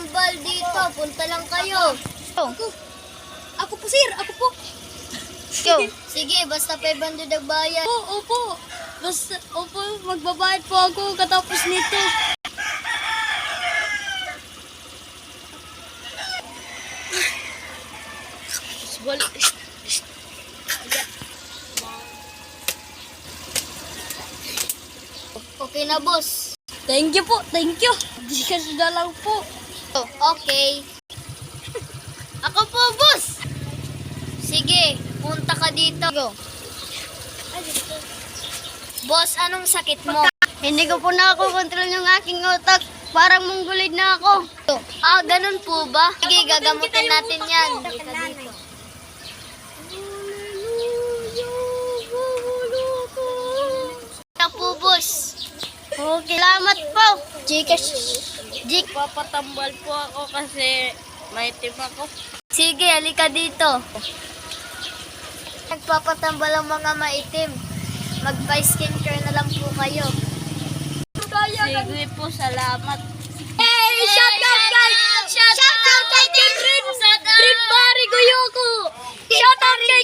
magpapatambal dito. Punta lang kayo. Ako po, sir. Ako po. Sige, basta 500 ang bayan. Opo. Basta, magbabayad po ako katapos nito. Okay na, boss. Thank you po. Di kasi na lang po. Okay. Ako po, boss. Sige, punta ka dito. Boss, anong sakit mo? Hindi ko po nakakontrol yung aking utak. Parang munggulid na ako. Ganun po ba? Sige, gagamutin natin yan. Ito po, boss. Okay, salamat po. Papatambal po ako kasi may team ako. Sige, halika dito. Nagpapatambal ang mga maitim. Mag-skincare na lang po kayo. Sige po, salamat. Hey, shout out kay Team Green Barry Guyoko. Shout out kay